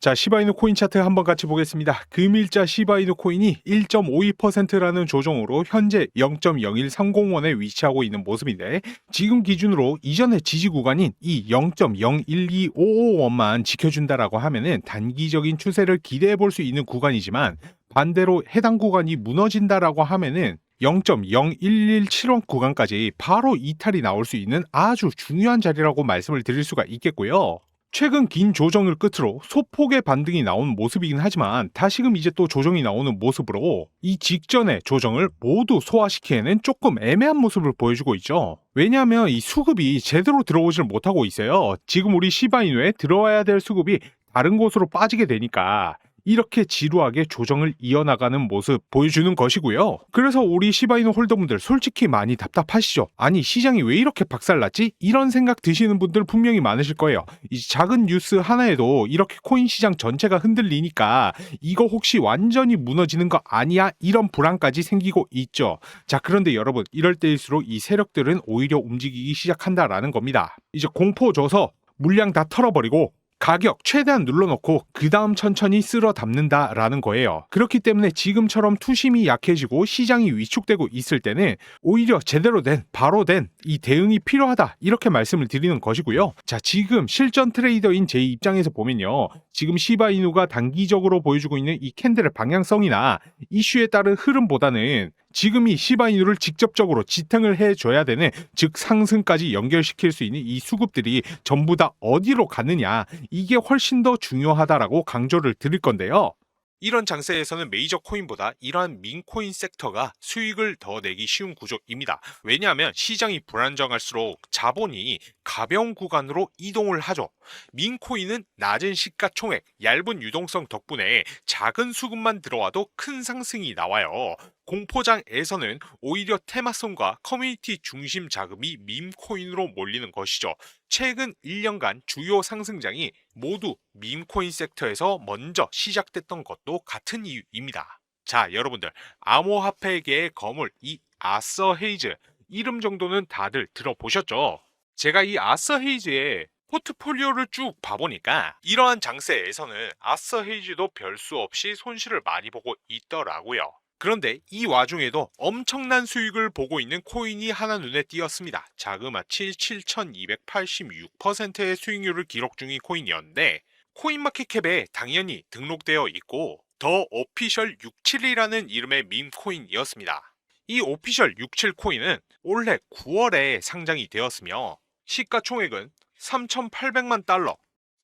자, 시바이누 코인 차트 한번 같이 보겠습니다. 금일자 시바이누 코인이 1.52%라는 조정으로 현재 0.01301원에 위치하고 있는 모습인데, 지금 기준으로 이전의 지지 구간인 이 0.01255원만 지켜준다라고 하면은 단기적인 추세를 기대해 볼 수 있는 구간이지만, 반대로 해당 구간이 무너진다라고 하면은 0.0117원 구간까지 바로 이탈이 나올 수 있는 아주 중요한 자리라고 말씀을 드릴 수가 있겠고요. 최근 긴 조정을 끝으로 소폭의 반등이 나온 모습이긴 하지만 다시금 이제 또 조정이 나오는 모습으로 이 직전의 조정을 모두 소화시키기에는 조금 애매한 모습을 보여주고 있죠. 왜냐하면 이 수급이 제대로 들어오질 못하고 있어요. 지금 우리 시바이누에 들어와야 될 수급이 다른 곳으로 빠지게 되니까 이렇게 지루하게 조정을 이어나가는 모습 보여주는 것이고요. 그래서 우리 시바이누 홀더분들 솔직히 많이 답답하시죠? 아니, 시장이 왜 이렇게 박살났지? 이런 생각 드시는 분들 분명히 많으실 거예요. 이 작은 뉴스 하나에도 이렇게 코인 시장 전체가 흔들리니까 이거 혹시 완전히 무너지는 거 아니야? 이런 불안까지 생기고 있죠. 자, 그런데 여러분, 이럴 때일수록 이 세력들은 오히려 움직이기 시작한다라는 겁니다. 이제 공포 줘서 물량 다 털어버리고 가격 최대한 눌러놓고 그 다음 천천히 쓸어 담는다라는 거예요. 그렇기 때문에 지금처럼 투심이 약해지고 시장이 위축되고 있을 때는 오히려 제대로 된 바로 된 이 대응이 필요하다, 이렇게 말씀을 드리는 것이고요. 자, 지금 실전 트레이더인 제 입장에서 보면요, 지금 시바이누가 단기적으로 보여주고 있는 이 캔들의 방향성이나 이슈에 따른 흐름보다는 지금 이 시바이누를 직접적으로 지탱을 해줘야 되는, 즉 상승까지 연결시킬 수 있는 이 수급들이 전부 다 어디로 가느냐, 이게 훨씬 더 중요하다라고 강조를 드릴 건데요. 이런 장세에서는 메이저 코인보다 이러한 민코인 섹터가 수익을 더 내기 쉬운 구조입니다. 왜냐하면 시장이 불안정할수록 자본이 가벼운 구간으로 이동을 하죠. 민코인은 낮은 시가총액, 얇은 유동성 덕분에 작은 수급만 들어와도 큰 상승이 나와요. 공포장에서는 오히려 테마성과 커뮤니티 중심 자금이 밈코인으로 몰리는 것이죠. 최근 1년간 주요 상승장이 모두 밈코인 섹터에서 먼저 시작됐던 것도 같은 이유입니다. 자, 여러분들, 암호화폐계의 거물 이 아서 헤이즈, 이름 정도는 다들 들어보셨죠? 제가 이 아서 헤이즈의 포트폴리오를 쭉 봐보니까 이러한 장세에서는 아서 헤이즈도 별 수 없이 손실을 많이 보고 있더라고요. 그런데 이 와중에도 엄청난 수익을 보고 있는 코인이 하나 눈에 띄었습니다. 자그마치 7286%의 수익률을 기록 중인 코인이었는데, 코인마켓캡에 당연히 등록되어 있고 더 오피셜 67이라는 이름의 밈코인이었습니다. 이 오피셜 67 코인은 올해 9월에 상장이 되었으며 시가총액은 3,800만 달러,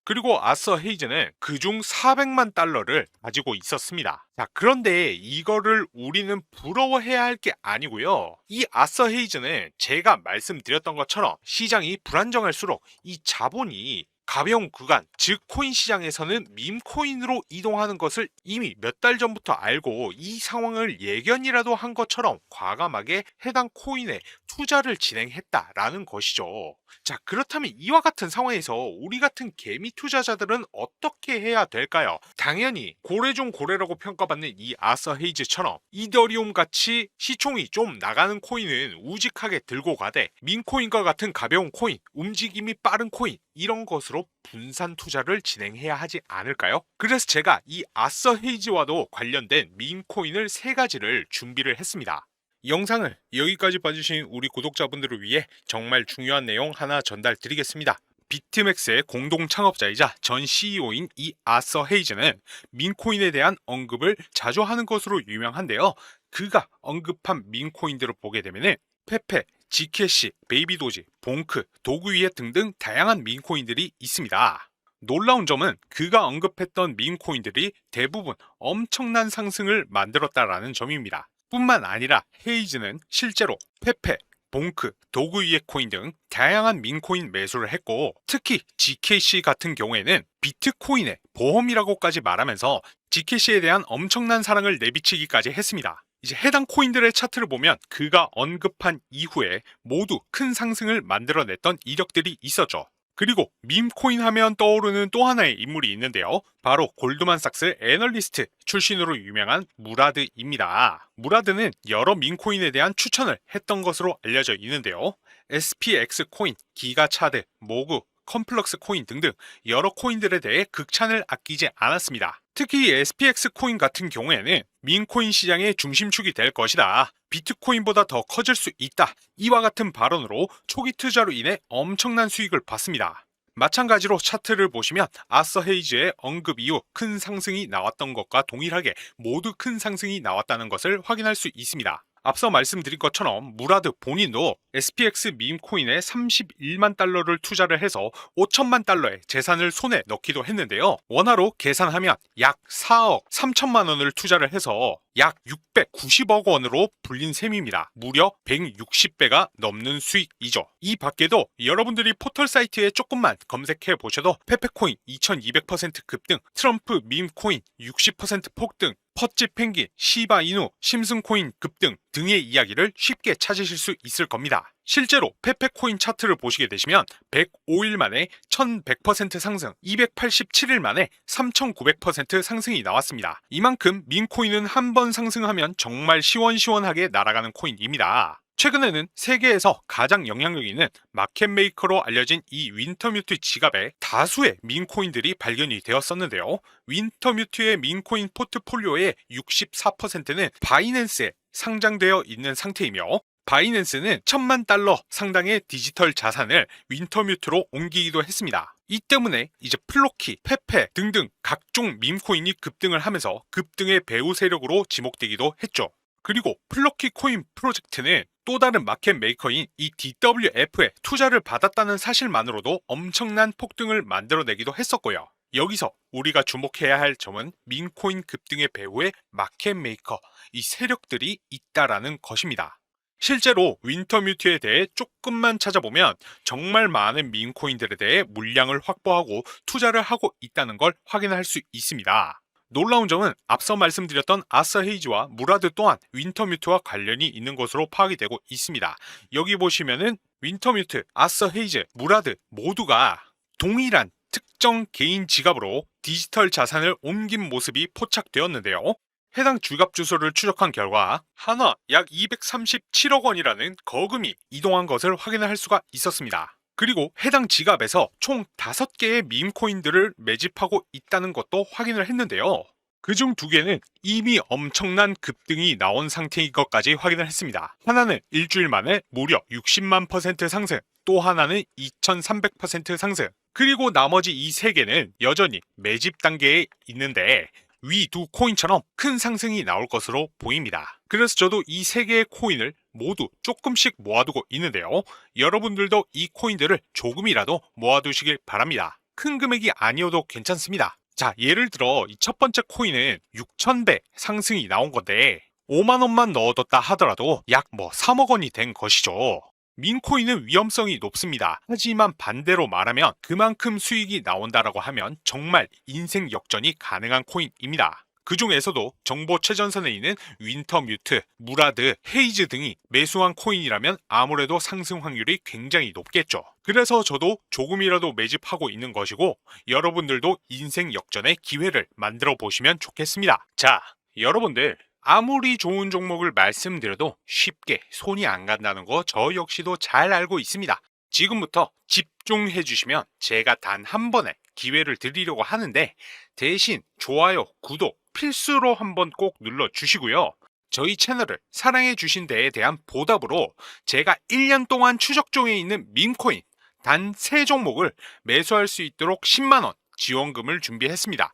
그리고 아서 헤이즈는 그중 400만 달러를 가지고 있었습니다. 자, 그런데 이거를 우리는 부러워해야 할 게 아니고요. 이 아서 헤이즈는 제가 말씀드렸던 것처럼 시장이 불안정할수록 이 자본이 가벼운 구간, 즉 코인 시장에서는 밈코인으로 이동하는 것을 이미 몇 달 전부터 알고 이 상황을 예견이라도 한 것처럼 과감하게 해당 코인에 투자를 진행했다라는 것이죠. 자, 그렇다면 이와 같은 상황에서 우리 같은 개미 투자자들은 어떻게 해야 될까요? 당연히 고래 중 고래라고 평가받는 이 아서 헤이즈처럼 이더리움 같이 시총이 좀 나가는 코인은 우직하게 들고 가되, 민코인과 같은 가벼운 코인, 움직임이 빠른 코인, 이런 것으로 분산 투자를 진행해야 하지 않을까요? 그래서 제가 이 아서 헤이즈와도 관련된 밈코인을 3가지를 준비를 했습니다. 영상을 여기까지 봐주신 우리 구독자분들을 위해 정말 중요한 내용 하나 전달 드리겠습니다. 비트맥스의 공동 창업자이자 전 CEO인 이 아서 헤이즈는 민코인에 대한 언급을 자주 하는 것으로 유명한데요. 그가 언급한 민코인들을 보게 되면 페페, 지캐시, 베이비도지, 봉크, 도구위에 등등 다양한 민코인들이 있습니다. 놀라운 점은 그가 언급했던 민코인들이 대부분 엄청난 상승을 만들었다라는 점입니다. 뿐만 아니라 헤이즈는 실제로 페페, 봉크, 도구위의 코인 등 다양한 민코인 매수를 했고, 특히 GKC 같은 경우에는 비트코인의 보험이라고까지 말하면서 GKC에 대한 엄청난 사랑을 내비치기까지 했습니다. 이제 해당 코인들의 차트를 보면 그가 언급한 이후에 모두 큰 상승을 만들어냈던 이력들이 있었죠. 그리고 밈코인 하면 떠오르는 또 하나의 인물이 있는데요. 바로 골드만삭스 애널리스트 출신으로 유명한 무라드입니다. 무라드는 여러 밈코인에 대한 추천을 했던 것으로 알려져 있는데요. SPX 코인, 기가차드, 모구, 컴플럭스 코인 등등 여러 코인들에 대해 극찬을 아끼지 않았습니다. 특히 SPX 코인 같은 경우에는 민코인 시장의 중심축이 될 것이다. 비트코인보다 더 커질 수 있다. 이와 같은 발언으로 초기 투자로 인해 엄청난 수익을 봤습니다. 마찬가지로 차트를 보시면 아서 헤이즈의 언급 이후 큰 상승이 나왔던 것과 동일하게 모두 큰 상승이 나왔다는 것을 확인할 수 있습니다. 앞서 말씀드린 것처럼 무라드 본인도 SPX 밈코인에 31만 달러를 투자를 해서 5천만 달러의 재산을 손에 넣기도 했는데요. 원화로 계산하면 약 4억 3천만 원을 투자를 해서 약 690억 원으로 불린 셈입니다. 무려 160배가 넘는 수익이죠. 이 밖에도 여러분들이 포털 사이트에 조금만 검색해 보셔도 페페코인 2200% 급등, 트럼프 밈코인 60% 폭등, 퍼치 펭귄, 시바 이누, 심슨코인 급등 등의 이야기를 쉽게 찾으실 수 있을 겁니다. 실제로 페페코인 차트를 보시게 되시면 105일 만에 1100% 상승, 287일 만에 3900% 상승이 나왔습니다. 이만큼 민코인은 한 번 상승하면 정말 시원시원하게 날아가는 코인입니다. 최근에는 세계에서 가장 영향력 있는 마켓메이커로 알려진 이 윈터뮤트 지갑에 다수의 민코인들이 발견이 되었었는데요. 윈터뮤트의 민코인 포트폴리오의 64%는 바이낸스에 상장되어 있는 상태이며 바이낸스는 1000만 달러 상당의 디지털 자산을 윈터뮤트로 옮기기도 했습니다. 이 때문에 이제 플로키, 페페 등등 각종 밈코인이 급등을 하면서 급등의 배후 세력으로 지목되기도 했죠. 그리고 플러키 코인 프로젝트는 또 다른 마켓 메이커인 이 DWF에 투자를 받았다는 사실만으로도 엄청난 폭등을 만들어내기도 했었고요. 여기서 우리가 주목해야 할 점은 민코인 급등의 배후에 마켓 메이커, 이 세력들이 있다라는 것입니다. 실제로 윈터뮤트에 대해 조금만 찾아보면 정말 많은 민코인들에 대해 물량을 확보하고 투자를 하고 있다는 걸 확인할 수 있습니다. 놀라운 점은 앞서 말씀드렸던 아서 헤이즈와 무라드 또한 윈터뮤트와 관련이 있는 것으로 파악이 되고 있습니다. 여기 보시면은 윈터뮤트, 아서 헤이즈, 무라드 모두가 동일한 특정 개인 지갑으로 디지털 자산을 옮긴 모습이 포착되었는데요. 해당 지갑 주소를 추적한 결과 한화 약 237억 원이라는 거금이 이동한 것을 확인할 수가 있었습니다. 그리고 해당 지갑에서 총 5개의 밈코인들을 매집하고 있다는 것도 확인을 했는데요. 그중 2개는 이미 엄청난 급등이 나온 상태인 것까지 확인을 했습니다. 하나는 일주일 만에 무려 60만 % 상승, 또 하나는 2300% 상승, 그리고 나머지 이 3개는 여전히 매집 단계에 있는데 위 두 코인처럼 큰 상승이 나올 것으로 보입니다. 그래서 저도 이 3개의 코인을 모두 조금씩 모아두고 있는데요. 여러분들도 이 코인들을 조금이라도 모아두시길 바랍니다. 큰 금액이 아니어도 괜찮습니다. 자, 예를 들어 이 첫 번째 코인은 6000배 상승이 나온 건데 5만원만 넣어뒀다 하더라도 약 3억 원이 된 것이죠. 민코인은 위험성이 높습니다. 하지만 반대로 말하면 그만큼 수익이 나온다라고 하면 정말 인생 역전이 가능한 코인입니다. 그 중에서도 정보 최전선에 있는 윈터뮤트, 무라드, 헤이즈 등이 매수한 코인이라면 아무래도 상승 확률이 굉장히 높겠죠. 그래서 저도 조금이라도 매집하고 있는 것이고 여러분들도 인생 역전의 기회를 만들어 보시면 좋겠습니다. 자, 여러분들 아무리 좋은 종목을 말씀드려도 쉽게 손이 안 간다는 거 저 역시도 잘 알고 있습니다. 지금부터 집중해 주시면 제가 단 한 번에 기회를 드리려고 하는데 대신 좋아요, 구독 필수로 한번 꼭 눌러 주시고요. 저희 채널을 사랑해 주신 데에 대한 보답으로 제가 1년 동안 추적 중에 있는 밈코인 단 3종목을 매수할 수 있도록 10만원 지원금을 준비했습니다.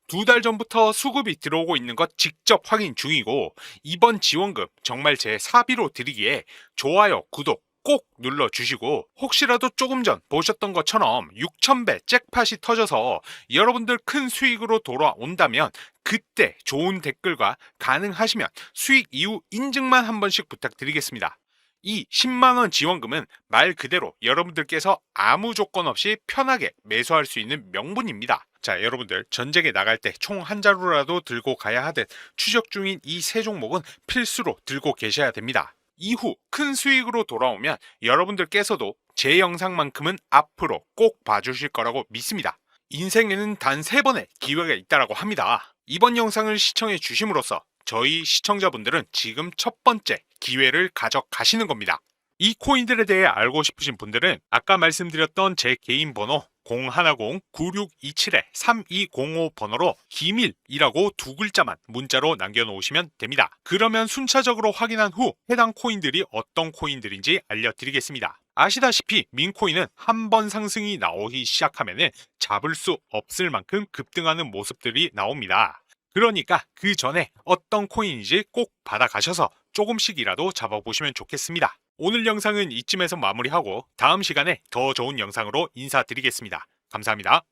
2달 전부터 수급이 들어오고 있는 것 직접 확인 중이고 이번 지원금 정말 제 사비로 드리기에 좋아요, 구독 꼭 눌러주시고 혹시라도 조금 전 보셨던 것처럼 6000배 잭팟이 터져서 여러분들 큰 수익으로 돌아온다면 그때 좋은 댓글과 가능하시면 수익 이후 인증만 한 번씩 부탁드리겠습니다. 이 10만원 지원금은 말 그대로 여러분들께서 아무 조건 없이 편하게 매수할 수 있는 명분입니다. 자, 여러분들 전쟁에 나갈 때 총 한 자루라도 들고 가야 하듯 추적 중인 이 3종목은 필수로 들고 계셔야 됩니다. 이후 큰 수익으로 돌아오면 여러분들께서도 제 영상만큼은 앞으로 꼭 봐주실 거라고 믿습니다. 인생에는 단 3번의 기회가 있다라고 합니다. 이번 영상을 시청해 주심으로써 저희 시청자분들은 지금 첫 번째 기회를 가져가시는 겁니다. 이 코인들에 대해 알고 싶으신 분들은 아까 말씀드렸던 제 개인 번호 010-9627-3205 번호로 기밀이라고 두 글자만 문자로 남겨놓으시면 됩니다. 그러면 순차적으로 확인한 후 해당 코인들이 어떤 코인들인지 알려드리겠습니다. 아시다시피 민코인은 한 번 상승이 나오기 시작하면 잡을 수 없을 만큼 급등하는 모습들이 나옵니다. 그러니까 그 전에 어떤 코인인지 꼭 받아가셔서 조금씩이라도 잡아보시면 좋겠습니다. 오늘 영상은 이쯤에서 마무리하고 다음 시간에 더 좋은 영상으로 인사드리겠습니다. 감사합니다.